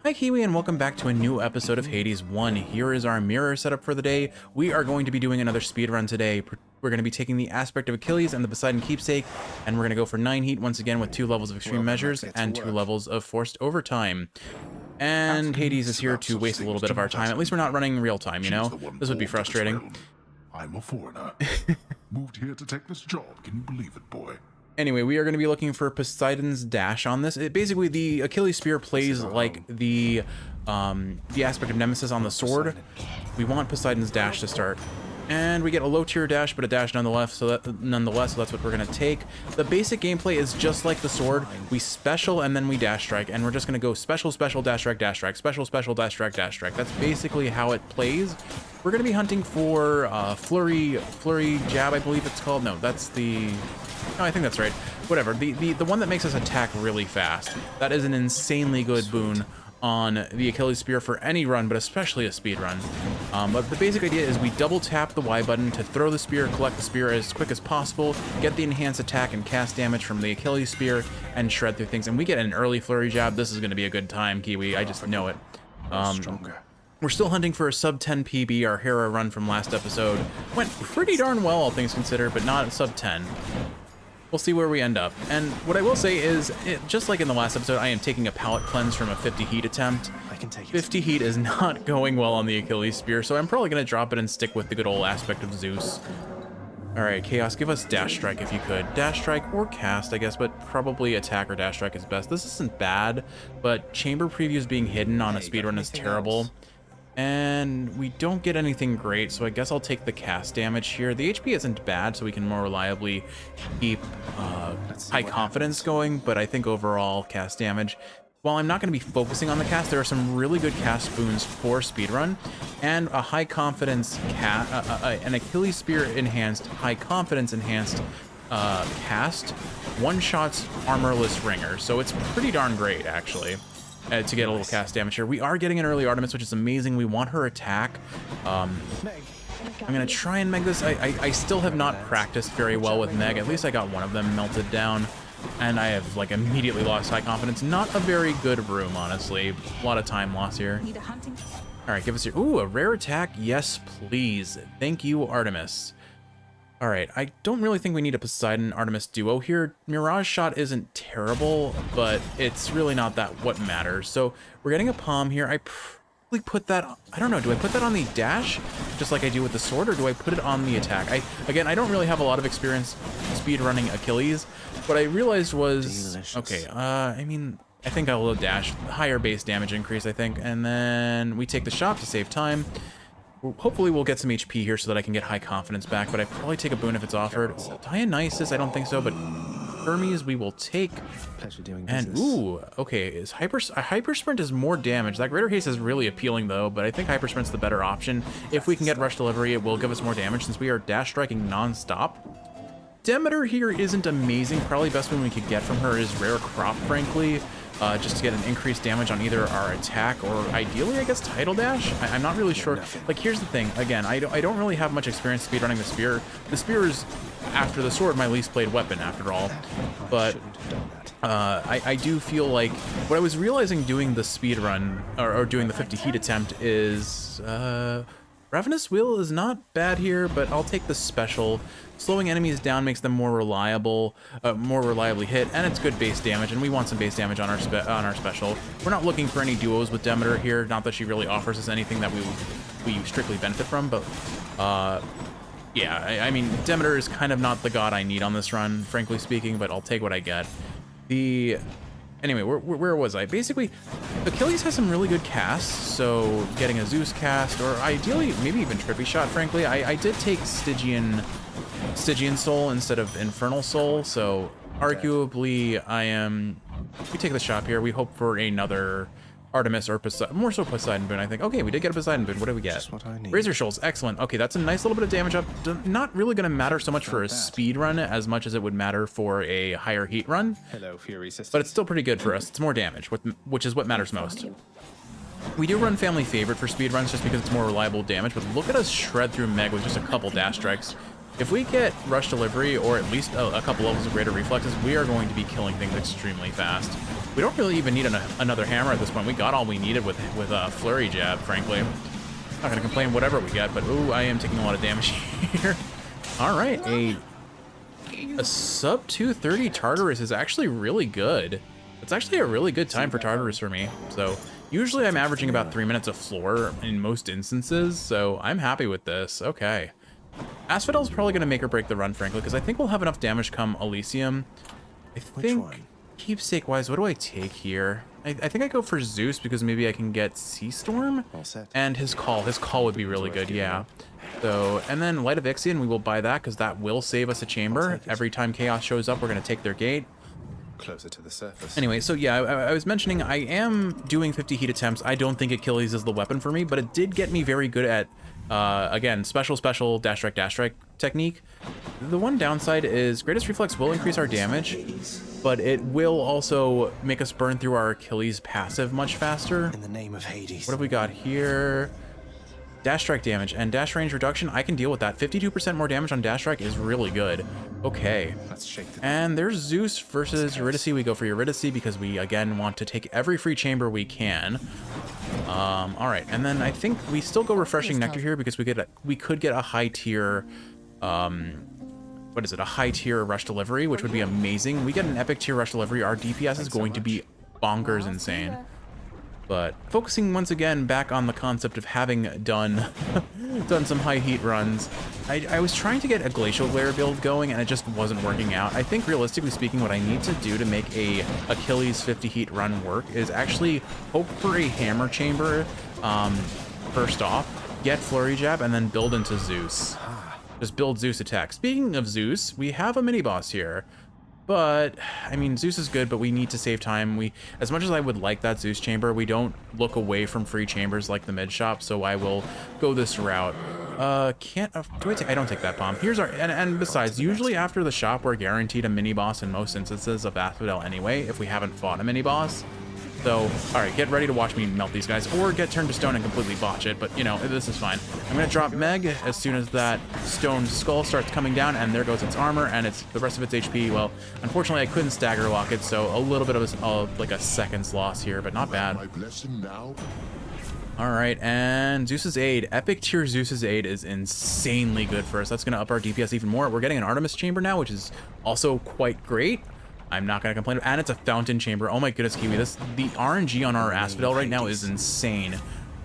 Hi Kiwi, and welcome back to a new episode of Hades 1. Here is our mirror setup for the day. We are going to be doing another speed run today. We're going to be taking the aspect of Achilles and the Poseidon keepsake, and we're going to go for 9 heat once again with 2 levels of extreme measures and 2 levels of forced overtime. And Hades is here to waste a little bit of our time. At least we're not running real time, you know? This would be frustrating. I'm a foreigner. Moved here to take this job. Can you believe it, boy? Anyway, we are going to be looking for Poseidon's dash on this. Basically, the Achilles spear plays like the aspect of Nemesis on the sword. We want Poseidon's dash to start. And we get a low tier dash, but a dash nonetheless, so that's what we're going to take. The basic gameplay is just like the sword. We special and then we dash strike, and we're just going to go special, special, dash strike, special, special, dash strike, dash strike. That's basically how it plays. We're going to be hunting for flurry jab, I believe it's called. No, that's the... No, I think that's right. Whatever. The one that makes us attack really fast. That is an insanely good boon on the Achilles spear for any run, but especially a speed run. But the basic idea is we double tap the Y button to throw the spear, collect the spear as quick as possible, get the enhanced attack and cast damage from the Achilles spear, and shred through things. And we get an early flurry jab. This is going to be a good time, Kiwi. I just know it. We're still hunting for a sub 10 PB. Our Hera run from last episode went pretty darn well, all things considered, but not sub 10. We'll see where we end up. And what I will say is, just like in the last episode, I am taking a palette cleanse from a 50 heat attempt. 50 heat is not going well on the Achilles spear, so I'm probably going to drop it and stick with the good old aspect of Zeus. Alright, Chaos, give us dash strike if you could. Dash strike or cast, I guess, but probably attack or dash strike is best. This isn't bad, but chamber previews being hidden on a speedrun is terrible. And we don't get anything great, so I guess I'll take the cast damage here. The HP isn't bad, so we can more reliably keep high confidence going, but I think overall cast damage. While I'm not going to be focusing on the cast, there are some really good cast boons for speedrun, and a high confidence an Achilles spear enhanced, high confidence enhanced cast one-shots armorless ringer, so it's pretty darn great actually. To get a little cast damage here. We are getting an early Artemis, which is amazing. We want her attack. I'm going to try and Meg this. I still have not practiced very well with Meg. At least I got one of them melted down. And I have, like, immediately lost high confidence. Not a very good room, honestly. A lot of time loss here. Alright, give us your... Ooh, a rare attack. Yes, please. Thank you, Artemis. Alright, I don't really think we need a Poseidon-Artemis duo here. Mirage Shot isn't terrible, but it's really not that what matters. So we're getting a palm here. I probably put that... I don't know, do I put that on the dash, just like I do with the sword, or do I put it on the attack? Again, I don't really have a lot of experience speedrunning Achilles. What I realized was... Okay, I mean... I think I'll dash. Higher base damage increase, I think. And then we take the shot to save time. Hopefully we'll get some HP here so that I can get high confidence back, but I probably take a boon if it's offered. Dionysus, I don't think so, but Hermes we will take. Pleasure doing and business. ooh, okay, is hyper sprint is more damage. That greater haste is really appealing though, but I think hyper sprint's the better option. If we can get rush delivery, it will give us more damage since we are dash striking non-stop. Demeter here isn't amazing. Probably best one we could get from her is rare crop, frankly. Just to get an increased damage on either our attack or ideally, I guess, Tidal Dash? I'm not really sure. Like, here's the thing. Again, I don't really have much experience speedrunning the spear. The spear is, after the sword, my least played weapon, after all. But I do feel like what I was realizing doing the speedrun, or doing the 50 heat attempt is... Ravenous Will is not bad here, but I'll take the special. Slowing enemies down makes them more reliably hit, and it's good base damage, and we want some base damage on our special. We're not looking for any duos with Demeter here, not that she really offers us anything that we strictly benefit from, but yeah, I mean, Demeter is kind of not the god I need on this run, frankly speaking, but I'll take what I get. Anyway, where was I? Basically, Achilles has some really good casts, so getting a Zeus cast, or ideally, maybe even Trippy Shot, frankly. I did take Stygian Soul instead of Infernal Soul, so arguably we take the shop here. We hope for another Artemis or Poseidon, more so Poseidon boon, I think. Okay, we did get a Poseidon boon. What do we get? Just what I need. Razor Shoals, excellent. Okay, that's a nice little bit of damage up. Not really going to matter so much for a speed run as much as it would matter for a higher heat run. Hello, Fury Sisters. But it's still pretty good for us. It's more damage, which is what matters most. We do run Family Favorite for speed runs just because it's more reliable damage, but look at us shred through Meg with just a couple dash strikes. If we get rush delivery or at least a couple levels of greater reflexes, we are going to be killing things extremely fast. We don't really even need another hammer at this point. We got all we needed with flurry jab, frankly. Not gonna complain whatever we get, but ooh, I am taking a lot of damage here. All right, a sub 230 Tartarus is actually really good. It's actually a really good time for Tartarus for me. So usually I'm averaging about 3 minutes of floor in most instances, so I'm happy with this. Okay. Asphodel's probably gonna make or break the run, frankly, because I think we'll have enough damage come Elysium. I think keepsake wise, what do I take here? I think I go for Zeus because maybe I can get Sea Storm and his call. His call would be really good, yeah. So, and then Light of Ixion, we will buy that because that will save us a chamber. Every time Chaos shows up, we're going to take their gate. Closer to the surface. Anyway, so yeah, I was mentioning I am doing 50 heat attempts. I don't think Achilles is the weapon for me, but it did get me very good at, again, special, dash strike technique. The one downside is Greatest Reflex will increase our damage, but it will also make us burn through our Achilles passive much faster. In the name of Hades. What have we got here? Dash strike damage and dash range reduction. I can deal with that. 52% more damage on dash strike is really good. Okay. Let's shake the And there's Zeus versus Eurydice. We go for Eurydice because we, again, want to take every free chamber we can. All right. And then I think we still go Refreshing Nectar here because we could get a high tier, what is it? A high tier Rush Delivery, which would be amazing. We get an epic tier Rush Delivery. Our DPS is going to be bonkers insane. But focusing once again back on the concept of having done some high heat runs, I was trying to get a Glacial Glare build going and it just wasn't working out. I think realistically speaking, what I need to do to make a Achilles 50 heat run work is actually hope for a hammer chamber first off, get Flurry Jab, and then build into Zeus. Just build Zeus attack. Speaking of Zeus, we have a mini boss here. But, I mean, Zeus is good, but we need to save time. As much as I would like that Zeus chamber, we don't look away from free chambers like the mid shop, so I will go this route. I don't take that bomb. Here's our, and besides, usually after the shop, we're guaranteed a mini boss in most instances of Asphodel anyway, if we haven't fought a mini boss. So, all right, get ready to watch me melt these guys, or get turned to stone and completely botch it, but, you know, this is fine. I'm going to drop Meg as soon as that stone skull starts coming down, and there goes its armor, and it's the rest of its HP. Well, unfortunately, I couldn't stagger lock it, so a little bit of like a second's loss here, but not bad. My blessing now. All right, and Zeus's Aid. Epic tier Zeus's Aid is insanely good for us. That's going to up our DPS even more. We're getting an Artemis chamber now, which is also quite great. I'm not going to complain. And it's a fountain chamber. Oh my goodness, Kiwi. The RNG on our Asphodel right now is insane.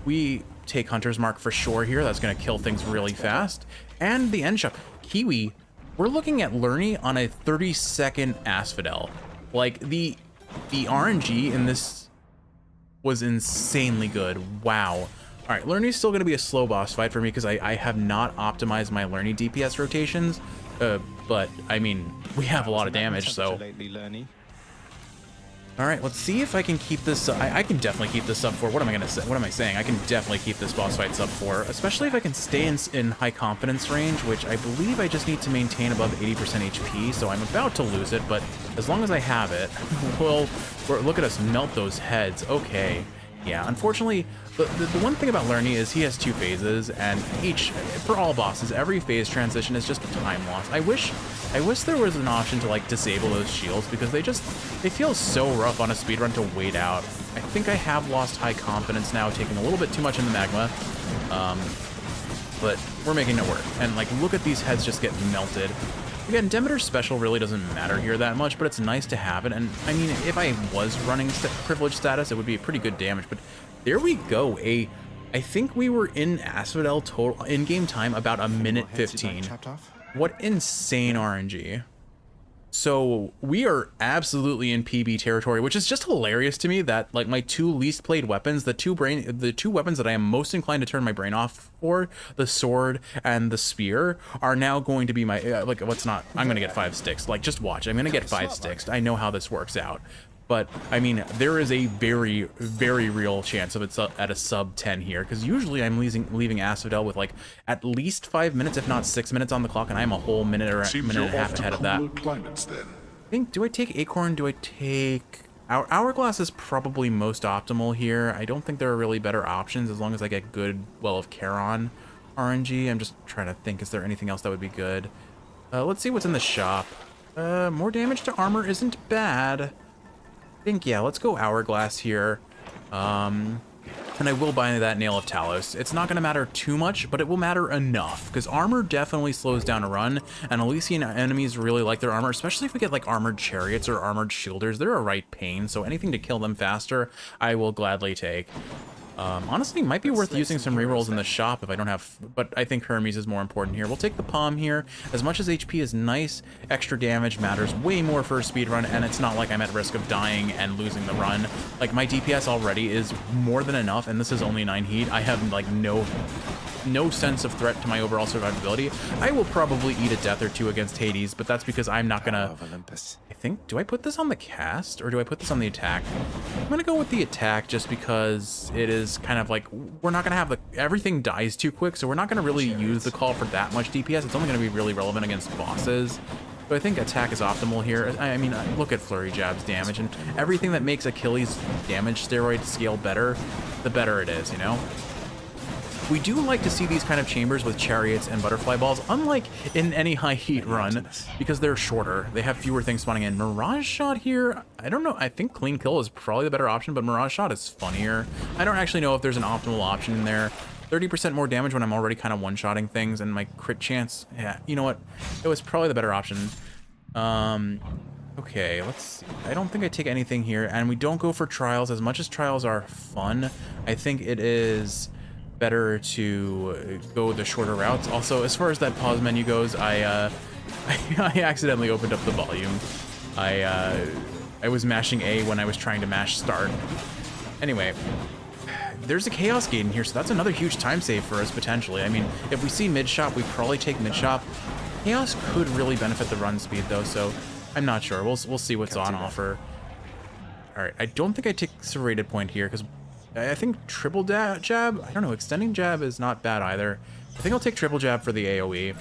We take Hunter's Mark for sure here. That's going to kill things really fast. And the end shop. Kiwi, we're looking at Lerny on a 30-second Asphodel. Like, the RNG in this was insanely good. Wow. All right, Lerny's still going to be a slow boss fight for me because I have not optimized my Lerny DPS rotations. But, I mean, we have a lot of damage, so... Alright, let's see if I can keep this... I can definitely keep this sub 4. What am I going to say? What am I saying? I can definitely keep this boss fight sub 4, especially if I can stay in high confidence range, which I believe I just need to maintain above 80% HP, so I'm about to lose it, but as long as I have it, well, look at us melt those heads. Okay. Yeah, unfortunately, the one thing about Lerny is he has 2 phases, and for all bosses, every phase transition is just time loss. I wish there was an option to, like, disable those shields, because they feel so rough on a speedrun to wait out. I think I have lost high confidence now, taking a little bit too much in the magma, but we're making it work. And, like, look at these heads just get melted. Again, Demeter's special really doesn't matter here that much, but it's nice to have it. And I mean, if I was running privilege status, it would be pretty good damage. But there we go. I think we were in Asphodel total in-game time about a minute 15. What insane RNG. So we are absolutely in PB territory, which is just hilarious to me that, like, my 2 least played weapons, the two weapons that I am most inclined to turn my brain off for, the sword and the spear, are now going to be my, I'm going to get 5 sticks. Like, just watch. I'm going to get 5 sticks. I know how this works out. But, I mean, there is a very, very real chance of it's at a sub 10 here, because usually I'm leaving Asphodel with, like, at least 5 minutes, if not 6 minutes on the clock, and I'm a whole minute or minute and a half ahead of that. Do I take Acorn? Do I take... Hourglass is probably most optimal here. I don't think there are really better options as long as I get good Well of Charon RNG. I'm just trying to think, is there anything else that would be good? Let's see what's in the shop. More damage to armor isn't bad. think, yeah, let's go Hourglass here. And I will buy that Nail of Talos. It's not going to matter too much, but it will matter enough, because armor definitely slows down a run, and Elysian enemies really like their armor, especially if we get like armored chariots or armored shielders. They're a right pain, so anything to kill them faster, I will gladly take. Honestly, might be worth using some rerolls in the shop if I don't have, but I think Hermes is more important here. We'll take the Palm here. As much as HP is nice, extra damage matters way more for a speed run, and it's not like I'm at risk of dying and losing the run. Like, my DPS already is more than enough, and this is only 9 heat. I have, like, no sense of threat to my overall survivability. I will probably eat a death or two against Hades, but that's because I'm not gonna... I think, do I put this on the cast or do I put this on the attack? I'm gonna go with the attack just because it is kind of like, we're not gonna have the, everything dies too quick, so we're not gonna really use the call for that much DPS. It's only gonna be really relevant against bosses. So I think attack is optimal here. I mean, look at Flurry Jab's damage, and everything that makes Achilles damage steroid scale better, the better it is, you know? We do like to see these kind of chambers with chariots and butterfly balls, unlike in any high heat run, because they're shorter. They have fewer things spawning in. Mirage Shot here, I don't know. I think Clean Kill is probably the better option, but Mirage Shot is funnier. I don't actually know if there's an optimal option in there. 30% more damage when I'm already kind of one-shotting things, and my crit chance, yeah, you know what? It was probably the better option. Okay, let's see. I don't think I take anything here, and we don't go for trials. As much as trials are fun, I think it is better to go the shorter routes. Also, as far as that pause menu goes, I accidentally opened up the volume. I was mashing A when I was trying to mash start. Anyway, there's a Chaos Gate in here, so that's another huge time save for us, potentially. I mean, if we see mid-shop, we probably take mid-shop. Chaos could really benefit the run speed, though, so I'm not sure. We'll see what's on offer. All right, I don't think I take Serrated Point here, because I think triple jab, I don't know, extending jab is not bad either. I think I'll take triple jab for the AoE.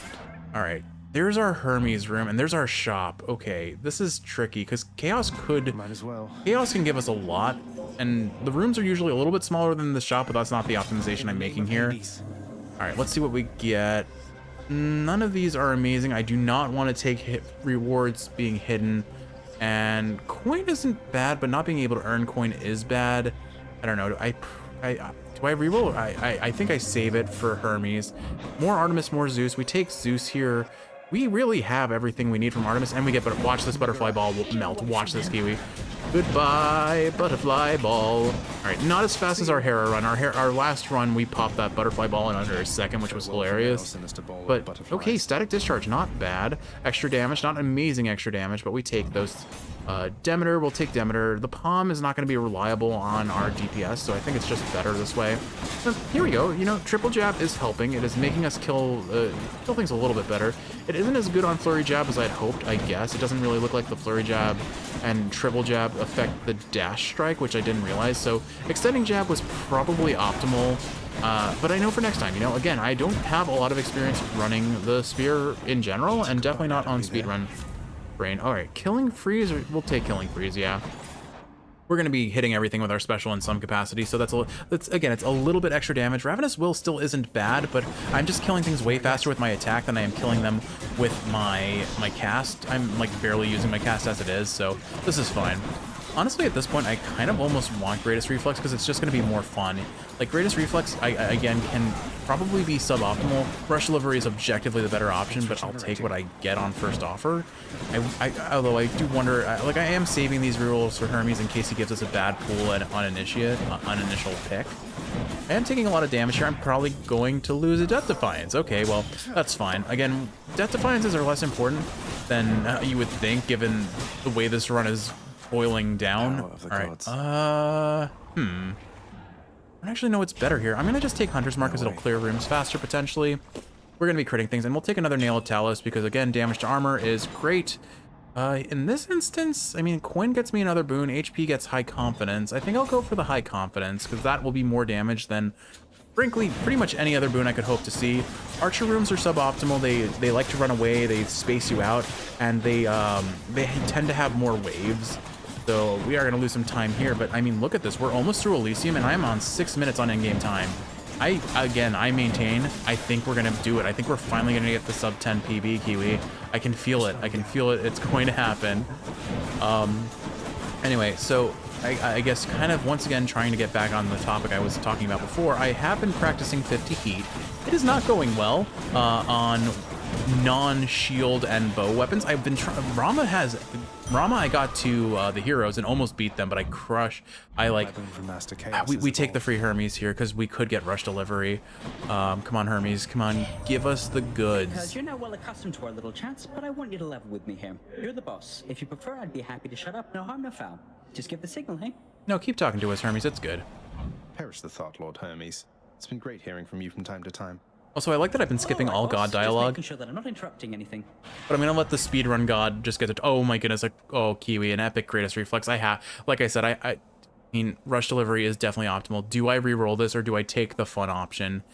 All right, there's our Hermes room, and there's our shop. Okay, this is tricky, because Chaos could... Might as well. Chaos can give us a lot, and the rooms are usually a little bit smaller than the shop, but that's not the optimization I'm making here. All right, let's see what we get. None of these are amazing. I do not want to take rewards being hidden, and coin isn't bad, but not being able to earn coin is bad. I don't know. Do I reroll? I think I save it for Hermes. More Artemis, more Zeus. We take Zeus here. We really have everything we need from Artemis, and we get, but watch this butterfly ball melt. Watch this, Kiwi. Goodbye, butterfly ball. All right, not as fast as our Hera run. Our last run, we popped that butterfly ball in under a second, which was hilarious. But okay, static discharge, not bad. Extra damage, not amazing extra damage, but we take those. Demeter, we'll take Demeter. The Palm is not going to be reliable on our DPS, so I think it's just better this way. So here we go. You know, triple jab is helping. It is making us kill things a little bit better. It isn't as good on Flurry Jab as I'd hoped, I guess. It doesn't really look like the Flurry Jab and triple jab affect the dash strike, which I didn't realize. So extending jab was probably optimal. But I know for next time, you know, again, I don't have a lot of experience running the spear in general, and definitely not on speedrun brain. All right, Killing Freeze, we'll take Killing Freeze, yeah. We're going to be hitting everything with our special in some capacity, so again, it's a little bit extra damage. Ravenous Will still isn't bad, but I'm just killing things way faster with my attack than I am killing them with my cast. I'm like barely using my cast as it is, so this is fine. Honestly, at this point, I kind of almost want Greatest Reflex because it's just going to be more fun. Like, Greatest Reflex, again, can probably be suboptimal. Rush Delivery is objectively the better option, but I'll take what I get on first offer. Although I do wonder, like, I am saving these rerolls for Hermes in case he gives us a bad pool on initial pick. I am taking a lot of damage here. I'm probably going to lose a Death Defiance. Okay, well, that's fine. Again, Death Defiances are less important than you would think, given the way this run is boiling down. All right. I don't actually know what's better here. I'm gonna just take Hunter's Mark because it'll clear rooms faster potentially. We're gonna be critting things, and we'll take another Nail of Talos because again, damage to armor is great. In this instance, I mean, coin gets me another boon. HP gets high confidence. I think I'll go for the high confidence because that will be more damage than, frankly, pretty much any other boon I could hope to see. Archer rooms are suboptimal. They like to run away. They space you out, and they tend to have more waves. So we are going to lose some time here, but I mean, look at this. We're almost through Elysium, and I'm on 6 minutes on in-game time. I maintain, I think we're going to do it. I think we're finally going to get the sub 10 PB, Kiwi. I can feel it. I can feel it. It's going to happen. Anyway, so I guess kind of once again trying to get back on the topic I was talking about before, I have been practicing 50 heat. It is not going well on non-shield and bow weapons. I've been trying. Rama I got to the heroes and almost beat them, but I like From Master Chaos we is take the evolved. free Hermes here because we could get rush delivery. Come on, Hermes, come on, give us the goods. Because you're now well accustomed to our little chats, but I want you to level with me here. You're the boss. If you prefer, I'd be happy to shut up. No harm, no foul. Just give the signal, hey? No, keep talking to us, Hermes. It's good. Perish the thought, Lord Hermes. It's been great hearing from you from time to time. Also, I like that I've been skipping All all right, god boss. Just dialogue. making sure that I'm not interrupting anything. But I'm gonna let the speedrun god just get it. Oh my goodness, like, oh, Kiwi, an epic greatest reflex. Like I said, I mean, rush delivery is definitely optimal. Do I re-roll this or do I take the fun option?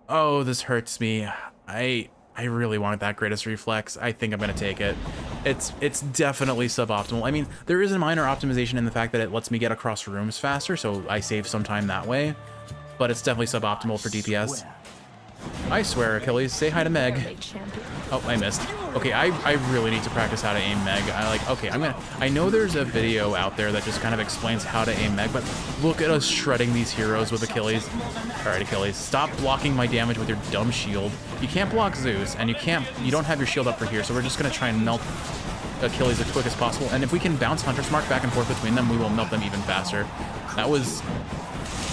Oh, this hurts me. I really wanted that greatest reflex. I think I'm gonna take it. It's definitely suboptimal. I mean, there is a minor optimization in the fact that it lets me get across rooms faster, so I save some time that way. But it's definitely suboptimal for DPS. I swear, Achilles, say hi to Meg. Oh, I missed. Okay, I really need to practice how to aim Meg. Okay, I know there's a video out there that just kind of explains how to aim Meg, but look at us shredding these heroes with Achilles. All right, Achilles, stop blocking my damage with your dumb shield. You can't block Zeus, and you don't have your shield up for here, so we're just gonna try and melt Achilles as quick as possible. And if we can bounce Hunter's Mark back and forth between them, we will melt them even faster. That was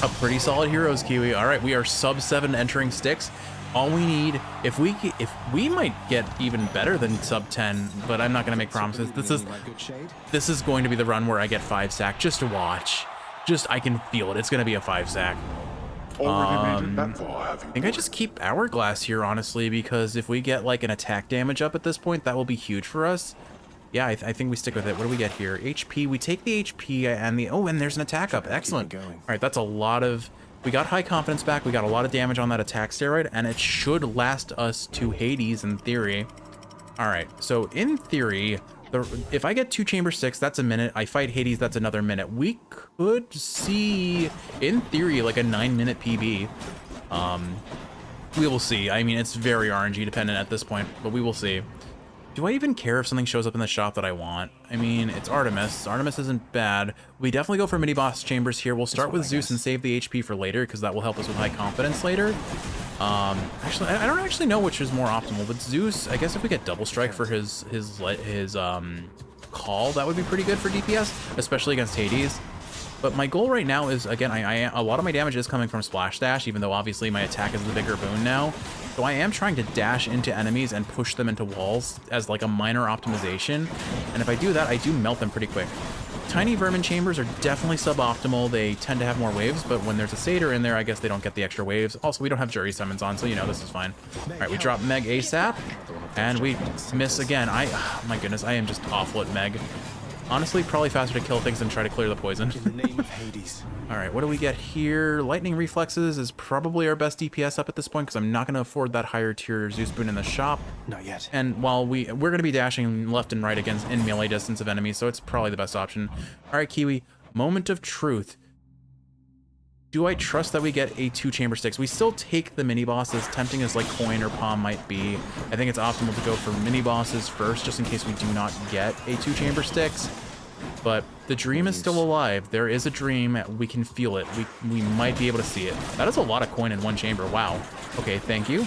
a pretty solid heroes, Kiwi. All right, we are sub 7 entering Styx. All we need, if we might get even better than sub 10, but I'm not gonna make promises. This is going to be the run where I get 5 sack. Just to watch. I can feel it. It's gonna be a 5 sack. Already made it that far, have you? I think I just keep Hourglass here, honestly, because if we get like an attack damage up at this point, that will be huge for us. Yeah, I think we stick with it. What do we get here? HP. We take the HP and and there's an attack up. Excellent. Keep it All going. right, that's a lot of. We got high confidence back. We got a lot of damage on that attack steroid, and it should last us to Hades in theory. All right, so in theory, if I get 2 chamber 6, that's a minute. I fight Hades, that's another minute. We could see, in theory, like a 9-minute PB. We will see. I mean, it's very RNG dependent at this point, but we will see. Do I even care if something shows up in the shop that I want? I mean, it's Artemis. Artemis isn't bad. We definitely go for mini boss chambers here. We'll start with Zeus and save the HP for later because that will help us with high confidence later. Actually, I don't actually know which is more optimal, but Zeus, I guess if we get double strike for his call, that would be pretty good for DPS, especially against Hades. But my goal right now is, again, a lot of my damage is coming from Splash Dash, even though obviously my attack is the bigger boon now. So I am trying to dash into enemies and push them into walls as like a minor optimization. And if I do that, I do melt them pretty quick. Tiny vermin chambers are definitely suboptimal. They tend to have more waves, but when there's a satyr in there, I guess they don't get the extra waves. Also, we don't have jury summons on, so you know this is fine. All right, we drop Meg ASAP, and we miss again. My goodness, I am just awful at Meg. Honestly, probably faster to kill things than try to clear the poison. In the name of Hades. All right, what do we get here? Lightning Reflexes is probably our best DPS up at this point because I'm not going to afford that higher tier Zeus boon in the shop. Not yet. And while we're going to be dashing left and right against in melee distance of enemies, so it's probably the best option. All right, Kiwi, moment of truth. Do I trust that we get a 2 chamber Styx? We still take the mini bosses, tempting as like coin or palm might be. I think it's optimal to go for mini bosses first, just in case we do not get a 2 chamber Styx. But the dream is still alive. There is a dream. We can feel it. We might be able to see it. That is a lot of coin in 1 chamber. Wow. Okay, thank you.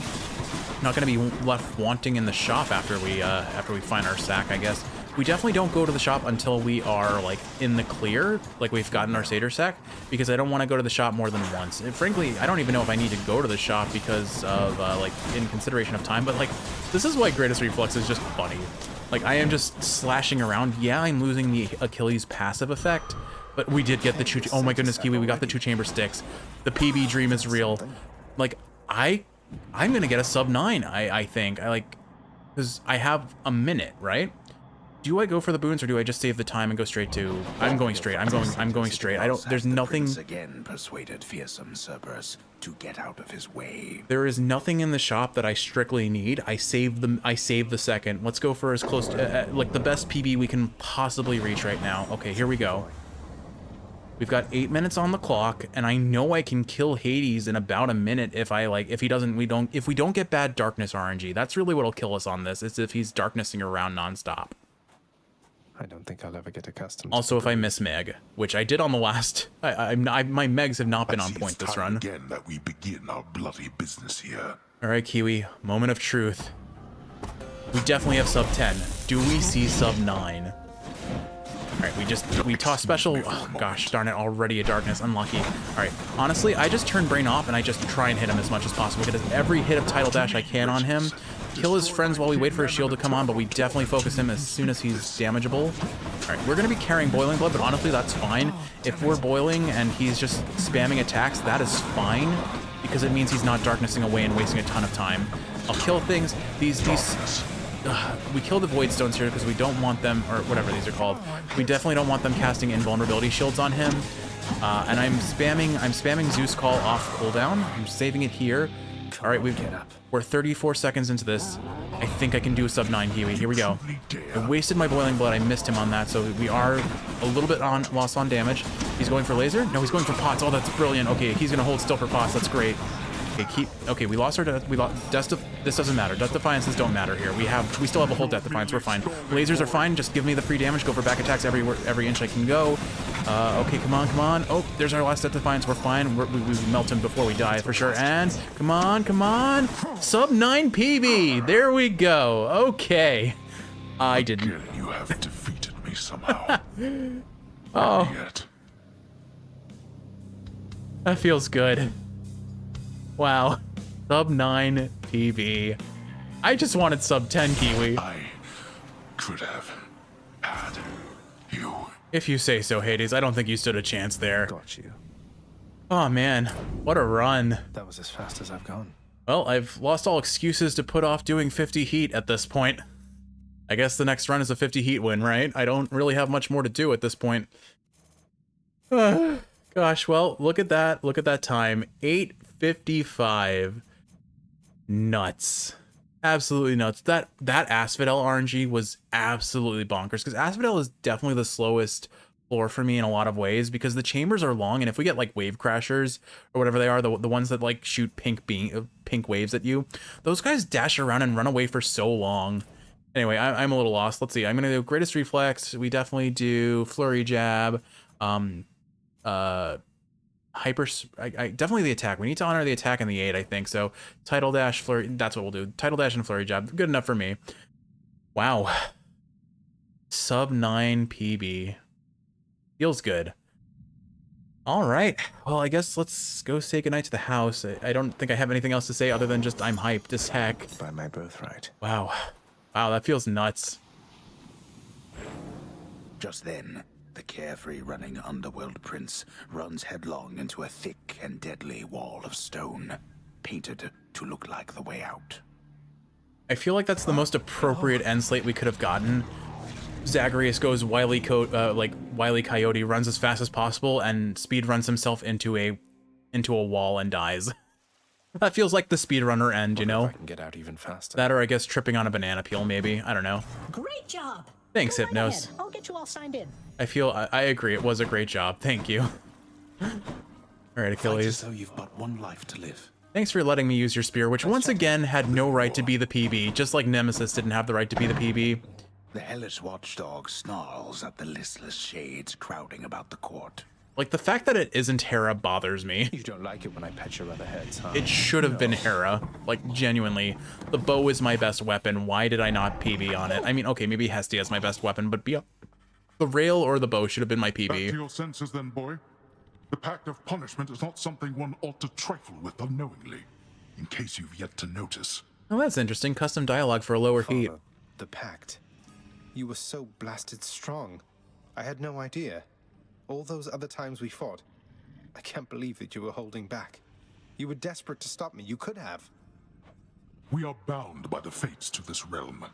Not going to be left wanting in the shop after we find our sack, I guess. We definitely don't go to the shop until we are like in the clear, like we've gotten our satyr sack, because I don't want to go to the shop more than once. And frankly, I don't even know if I need to go to the shop because of like in consideration of time. But like, this is why Greatest Reflex is just funny. Like, I am just slashing around. Yeah, I'm losing the Achilles passive effect, but we did get the 2... Oh my goodness, Kiwi, we got the 2 chamber Styx. The PB dream is real. Like, I'm gonna get a sub 9, I think. Because I have a minute, right? Do I go for the boons or do I just save the time and go straight to... I'm going straight. I'm going straight. There's nothing... Again persuaded fearsome Cerberus to get out of his way. There is nothing in the shop that I strictly need. I save the second. Let's go for as close to like the best PB we can possibly reach right now. Okay, here we go. We've got 8 minutes on the clock, and I know I can kill Hades in about a minute if we don't get bad darkness RNG. That's really what'll kill us on this. Is if he's darknessing around nonstop. I don't think I'll ever get accustomed Also, to if I miss Meg, which I did on the last, my Megs have not been I on see point it's this time run. again that we begin our bloody business here. All right, Kiwi, moment of truth. We definitely have sub 10. Do we see sub 9? All right, we toss special. Oh, gosh, darn it, already a darkness, unlucky. All right, honestly, I just turn Brain off and I just try and hit him as much as possible. Get every hit of Tidal Dash I can on him. Kill his friends while we wait for his shield to come on, but we definitely focus him as soon as he's damageable. All right, we're gonna be carrying Boiling Blood, but honestly, that's fine. If we're boiling and he's just spamming attacks, that is fine, because it means he's not darknessing away and wasting a ton of time. I'll kill things. We kill the Void Stones here because we don't want them, or whatever these are called. We definitely don't want them casting invulnerability shields on him. And I'm spamming Zeus Call off cooldown. I'm saving it here. All right, we're 34 seconds into this. I think I can do a sub 9 Kiwi. Here we go. I wasted my Boiling Blood. I missed him on that, so we are a little bit lost on damage. He's going for laser? No, he's going for pots. Oh, that's brilliant. Okay, he's gonna hold still for pots. That's great. Okay, we lost our this doesn't matter. Death Defiances don't matter here. We still have a whole Death Defiance. We're fine. Lasers are fine. Just give me the free damage. Go for back attacks every inch I can go. Okay, come on. Oh, there's our last Death Defiance. We're fine. We melt him before we die for sure. And come on. Sub 9 PB. There we go. Okay. I didn't. Again, you have defeated me somehow. Oh, Yet. that feels good. Wow. Sub 9 PB. I just wanted sub 10 Kiwi. I could have had you. If you say so, Hades. I don't think you stood a chance there. Got you. Oh man, what a run. That was as fast as I've gone. Well, I've lost all excuses to put off doing 50 heat at this point. I guess the next run is a 50 heat win, right? I don't really have much more to do at this point. Gosh, well, look at that. Look at that time. 8:55. Nuts. Absolutely nuts. That Asphodel RNG was absolutely bonkers, because Asphodel is definitely the slowest floor for me in a lot of ways, because the chambers are long, and if we get like wave crashers or whatever they are, the ones that like shoot pink waves at you, those guys dash around and run away for so long. Anyway, I'm a little lost. Let's see. I'm gonna do Greatest Reflex. We definitely do Flurry Jab. I definitely the attack. We need to honor the attack and the 8, I think. So Tidal Dash, Flurry, that's what we'll do. Tidal Dash and Flurry Jab. Good enough for me. Wow. Sub 9 PB. Feels good. All right. Well, I guess let's go say goodnight to the house. I don't think I have anything else to say other than just I'm hyped as heck. By my birthright. Wow. Wow, that feels nuts. Just then, the carefree running underworld prince runs headlong into a thick and deadly wall of stone, painted to look like the way out. I feel like that's the most appropriate end slate we could have gotten. Zagreus goes Wile E. Coyote, runs as fast as possible, and speed runs himself into a wall and dies. That feels like the speedrunner end, you know? If I can get out even faster. That, or I guess tripping on a banana peel, maybe. I don't know. Great job. Thanks, Go right Hypnos. ahead. I'll get you all signed in. I agree. It was a great job. Thank you. All right, Achilles. Fight as though you've but one life to live. Thanks for letting me use your spear, which once again had no right to be the PB, just like Nemesis didn't have the right to be the PB. The hellish watchdog snarls at the listless shades crowding about the court. Like, the fact that it isn't Hera bothers me. You don't like it when I pet your other heads, huh? It should have been Hera. Like, genuinely. The bow is my best weapon. Why did I not PB on it? I mean, okay, maybe Hestia is my best weapon, but the rail or the bow should have been my Back to PB. your senses then, boy. The pact of punishment is not something one ought to trifle with unknowingly, in case you've yet to notice. Oh, that's interesting. Custom dialogue for a lower heat. Father, the pact. You were so blasted strong. I had no idea. All those other times we fought, I can't believe that you were holding back. You were desperate to stop me. You could have. We are bound by the fates to this realm.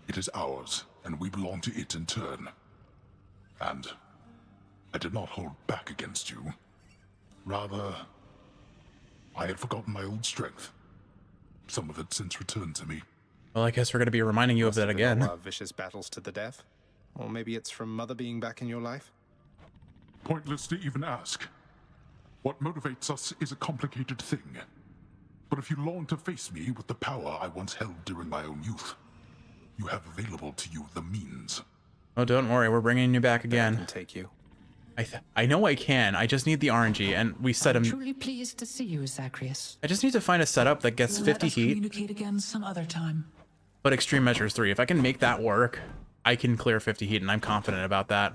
It is ours, and we belong to it in turn. And I did not hold back against you. Rather, I had forgotten my old strength. Some of it since returned to me. Well, I guess we're going to be reminding you of that again. All our vicious battles to the death? Or maybe it's from Mother being back in your life? Pointless to even ask. What motivates us is a complicated thing. But if you long to face me with the power I once held during my own youth, you have available to you the means. Oh, don't worry. We're bringing you back I again. can take you. I know I can. I just need the RNG, and we set I'm him. truly pleased to see you, Zacharias. I just need to find a setup that gets 50 Let us heat, communicate again some other time. but extreme measures 3. If I can make that work, I can clear 50 heat, and I'm confident about that.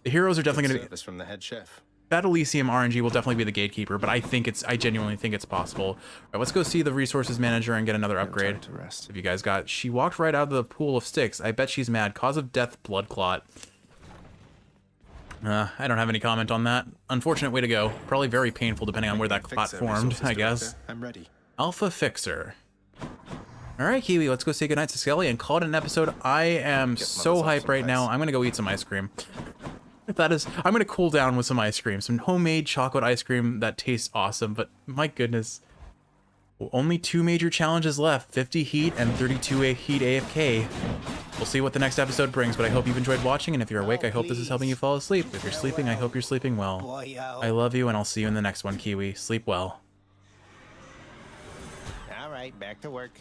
The heroes are definitely going to be. Service from the head chef. That Elysium RNG will definitely be the gatekeeper, but I genuinely think it's possible. All right, let's go see the resources manager and get another upgrade. To rest. If you guys got, she walked right out of the pool of sticks. I bet she's mad. Cause of death, blood clot. I don't have any comment on that. Unfortunate way to go. Probably very painful depending on where that clot Fixer, formed, resources I guess. director. I'm ready. Alpha Fixer. All right, Kiwi, let's go say goodnight to Skelly and call it an episode. I am so Mother's hyped right now. ice. I'm going to go eat some ice cream. That is, I'm going to cool down with some ice cream. Some homemade chocolate ice cream that tastes awesome, but my goodness. Only 2 major challenges left, 50 heat and 32 heat AFK. We'll see what the next episode brings, but I hope you've enjoyed watching, and if you're awake, I hope this is helping you fall asleep. If you're sleeping, I hope you're sleeping well. I love you, and I'll see you in the next one, Kiwi. Sleep well. All right, back to work.